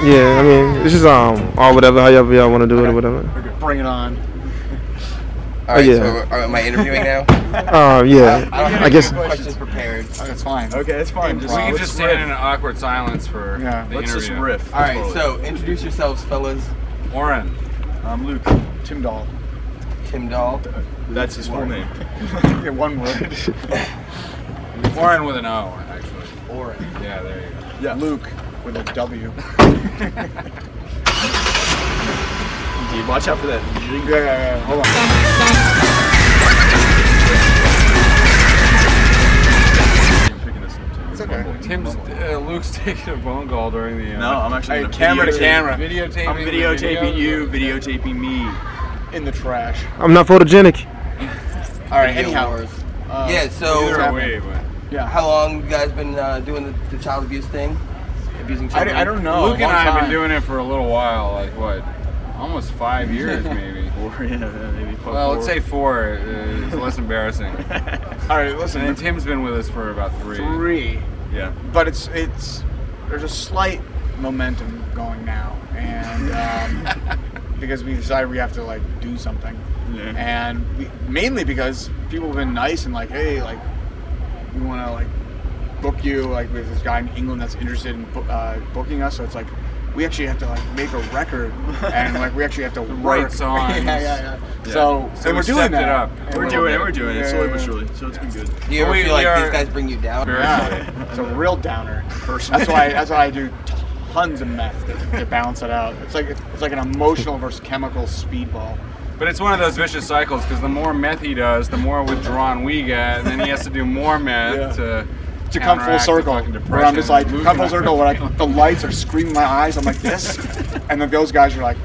Yeah, I mean, it's just all whatever, however y'all want to do it or whatever. Okay, bring it on. All right, yeah. so am I interviewing now? Yeah. I guess questions prepared. Oh, that's fine. Okay, that's fine. We can just stand in an awkward silence for the Let's interview. just riff. All right, so introduce yourselves, fellas. Warren. I'm Luke. Tim Dahl. Tim Dahl. That's his full name. Yeah, one word. Warren with an O, actually. Warren. Yeah, there you go. Yeah. Luke with a W. Indeed. Watch out for that. Yeah. Hold on. It's okay. Luke's taking a phone call during the. No, I'm actually Hey, gonna camera to camera. Videotaping. I'm videotaping you, videotaping me. In the trash. I'm not photogenic. All right. Video Anyhow. wars. Yeah. So Either way, but. Yeah. how long you guys been doing the child abuse thing? Abusing children? I don't know. Luke and Long I have been time. doing it for a little while, like what? Almost 5 years, maybe. Maybe Well, let's say 4. It's less embarrassing. All right. Listen. And then Tim's been with us for about 3. 3. Yeah. But it's there's a slight momentum going now, and because we decided we have to like do something, and mainly because people have been nice and like, hey, like we want to like book you, like with this guy in England that's interested in booking us. So it's like we actually have to like make a record, and like we actually have to Write work. songs. Yeah. So we we're doing stepped that. it up. We're doing it slowly but Yeah. surely. So it's been good. Do you ever We feel like are- these guys bring you down? Yeah, it's a real downer. That's why I do tons of meth to balance it out. It's like an emotional versus chemical speedball. But it's one of those vicious cycles because the more meth he does, the more withdrawn we get, and then he has to do more meth to come full counteract the circle. fucking Where I'm just like, depression. come full circle, where like the lights are screaming in my eyes. I'm like this, and then those guys are like,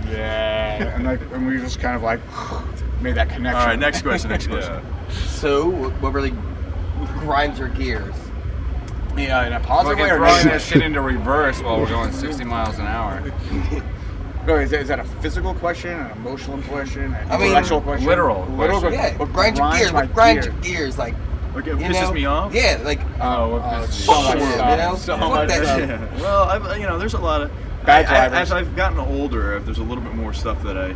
yeah, and we just kind of like made that connection. All right, next question. So what really grinds your gears? Yeah, in a positive Fucking way or throwing that negative? shit into reverse while we're going 60 miles an hour. No, is that a physical question, an emotional question, an I mean, intellectual question? literal question. Yeah, What grind your gears. my What grinds gears? your gears? Like, Like it you pisses know? me off. Yeah, like Oh, So much shit, stuff. you know? So Fuck much that stuff. shit. Well, there's a lot of Bad drivers. as I've gotten older, there's a little bit more stuff that I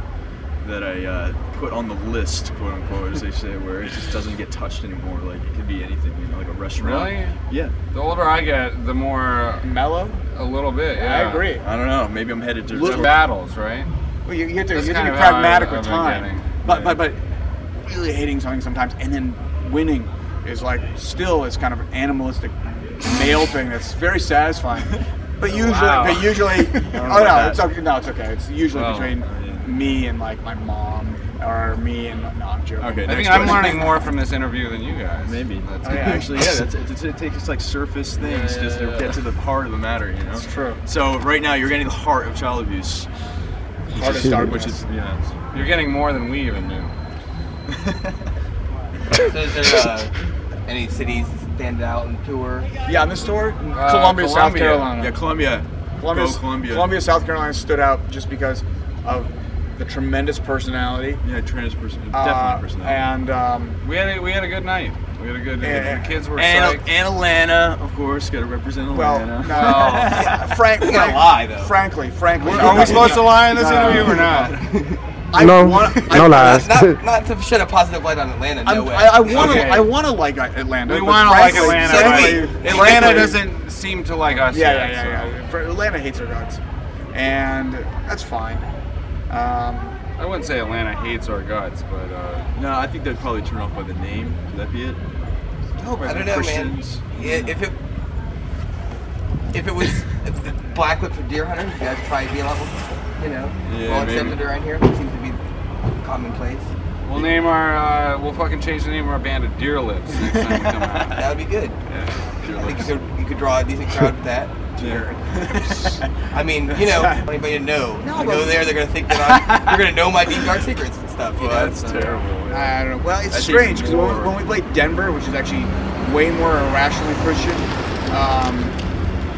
put on the list, quote unquote, as they say, where it just doesn't get touched anymore. Like it could be anything, like a restaurant. Really? Yeah. The older I get, the more Mellow? a little bit. Yeah. I agree. I don't know. Maybe I'm headed to. The battles, right? Well, you have to That's be kind of pragmatic how with I've been time. getting. But really hating something sometimes and then winning is like still is kind of an animalistic male thing that's very satisfying. But usually, Wow. oh no, about it's okay. No, it's okay. It's usually Well, between me and like my mom, or me and no, I'm joking. Okay. I next think I'm question. learning more from this interview than you guys. Maybe. That's Oh, yeah. Actually, yeah. It takes like surface things just to get to the heart of the matter, you know. It's true. So right now you're getting the heart of child abuse. Hardest darkness. Which is You're getting more than we even knew. So is there any cities stand out on tour? Yeah, on this tour, Columbia, South Columbia. Carolina. Yeah, Columbia. Go Columbia. Columbia, South Carolina stood out just because of the tremendous personality. Yeah, definitely personality. And We had a good night. We had a good. Yeah. The kids were And psyched. Atlanta, of course, got to represent well, Atlanta. no, yeah, frankly, lie, though. Frankly. Are we supposed to lie in this interview or not? No lies. Not to shed a positive light on Atlanta. No way. I want to. Okay. I want to like Atlanta. We but want to like frankly- Atlanta. so do but we. Atlanta Frankly- doesn't seem to like us yet. Yeah. Atlanta hates their guts, and that's fine. I wouldn't say Atlanta hates our guts, but No, I think they'd probably turn off by the name. Could that be it? I don't know, Christians. man. If it was Blackwood for Deer Hunters, you guys would probably be a lot more, Yeah, well maybe. accepted around here. It seems to be commonplace. we'll name we'll fucking change the name of our band to Deer Lips next time we come out. That would be good. Pure I think lips. you could draw a decent crowd with that. I mean, anybody to know. I go there, they're gonna think that you're gonna know my deep dark secrets and stuff. You know? That's terrible. I don't know. Well, it's That's strange even because more. when we played Denver, which is actually way more irrationally Christian,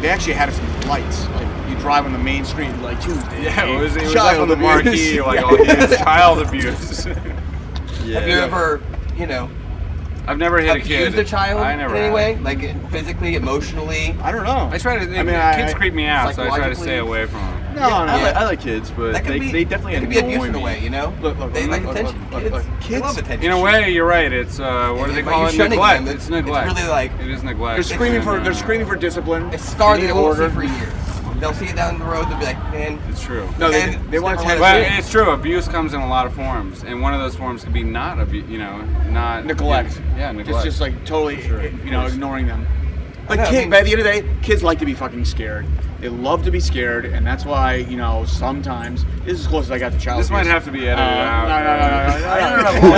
they actually had us in lights. Like you drive on the main street like Tuesday. Yeah, it was up child on the abuse. marquee like all these child abuse. Yeah. Have you ever, I've never hit a kid. Abused a child I never in any have. way? Like physically, emotionally? I don't know. I try to. Kids creep me out, so I try to stay away from them. No, I like kids, but That could they definitely it could be annoy abuse in a me. way, you know? Look, They like attention. Kids love attention. In a way, you're right. It's what do they But call you're it? shunning Neglect. them. It's neglect. It's really like It is neglect. they're screaming for discipline. a scar They they need won't see order. for years. They'll see it down the road. They'll be like, man. It's true. No, they And want it's attention. Well, never it's true. Abuse comes in a lot of forms, and one of those forms could be not not neglect. Yeah, neglect. Just like totally, ignoring them. But I know, I mean- by the end of the day, kids like to be fucking scared. They love to be scared, and that's why sometimes this is as close as I got to child. This might abuse. have to be edited out. No.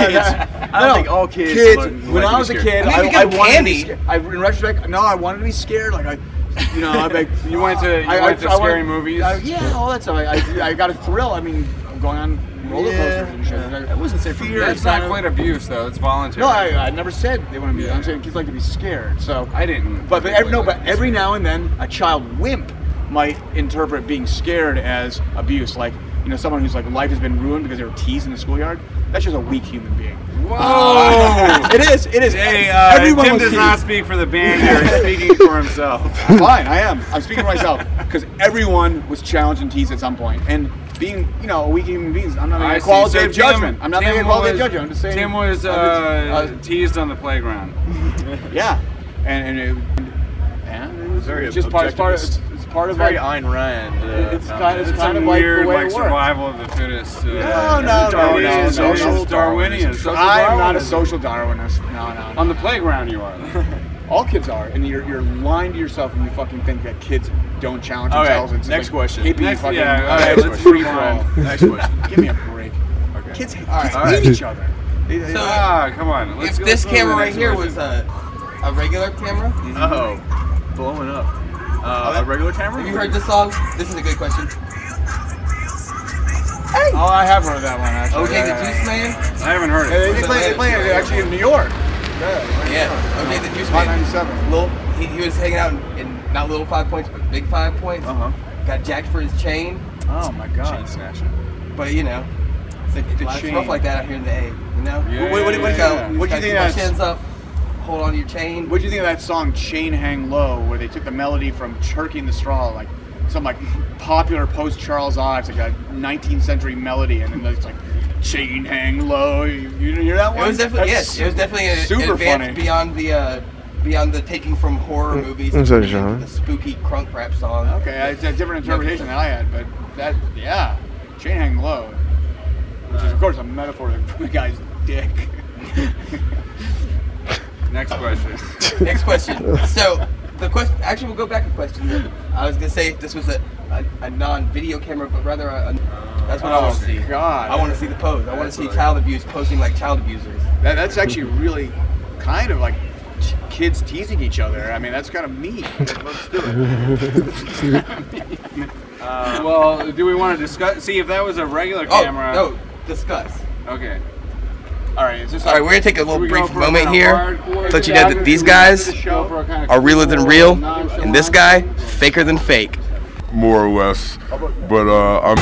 I don't think all kids. Kids. When like I was a kid, I mean, I you get wanted to be candy. scared. In retrospect, no, I wanted to be scared. Like I like You went to scary movies? Yeah, all that stuff. I got a thrill. I mean, going on roller coasters and shit. I wasn't saying for That's not quite abuse, though. It's voluntary. No, I never said they want to be. I'm saying kids like to be scared. So I didn't. But every now and then, a child wimp might interpret being scared as abuse. Like, someone whose like life has been ruined because they were teased in the schoolyard. That's just a weak human being. Whoa! It is. Hey, Everyone Tim was does teased. not speak for the band here. He's speaking for himself. Fine, I am. I'm speaking for myself because everyone was challenged and teased at some point. And being, a weak human being, I'm not making a qualitative judgment. I'm not making a qualitative judgment. I'm just saying. Tim was teased on the playground. Yeah, and it was Very just part of It's very Ayn Rand. it's kind of Some like weird, the way like, it works. survival of the fittest. No. Social Darwinian. I'm not a social Darwinist. No. On the playground, you are. All kids are, and you're lying to yourself when you fucking think that kids don't challenge Okay, themselves. It's next question. Hippie Next- fucking, yeah, okay, alright, let's free free for for all. all. Next question. Give me a break. Okay. Kids right. hate each other. Come on. If this camera right here was a regular camera, Oh, blowing up. A regular camera? have you heard this song? This is a good question. Oh, I have heard that one actually. OJ the Juice Man? I haven't heard They it. play it actually in New York. Yeah. OJ the Juice Hot Man. 97. He was hanging out in not little 5 points, but big 5 points. Got jacked for his chain, Oh my god. Chain snatcher. but it's like The it's chain. rough like that out here in the A. Yeah, What do you think? yeah. What do you think? Keep That's your chins up, hold on to your chain. What do you think of that song "Chain Hang Low," where they took the melody from "Turkey in the Straw," like some like popular post Charles Ives, like a 19th century melody, and then it's like "Chain Hang Low." You hear that It one? was definitely That's It was definitely an super advance funny. beyond the taking from horror movies I'm and sorry, turning it Sean. into the spooky crunk rap song. Okay, it's a different interpretation than I had, but that "Chain Hang Low," which is of course a metaphor for the guy's dick. Next question. Next question. So the question, actually, we'll go back a question. I was gonna say if this was a non-video camera, but rather that's what I want to see. God. I want to see the pose. I want to see child abuse posing like child abusers. That's actually really kind of like kids teasing each other. I mean, that's kind of mean. Let's do it. Well, do we want to discuss? See, if that was a regular camera. Oh no, discuss. Okay. All right, is this All right, we're gonna take a little we brief go for moment kind of here. hardcore Let you know that these guys Go for a kind of are realer than cool, real, nonchalant- and this guy faker than fake. more or less. But I'm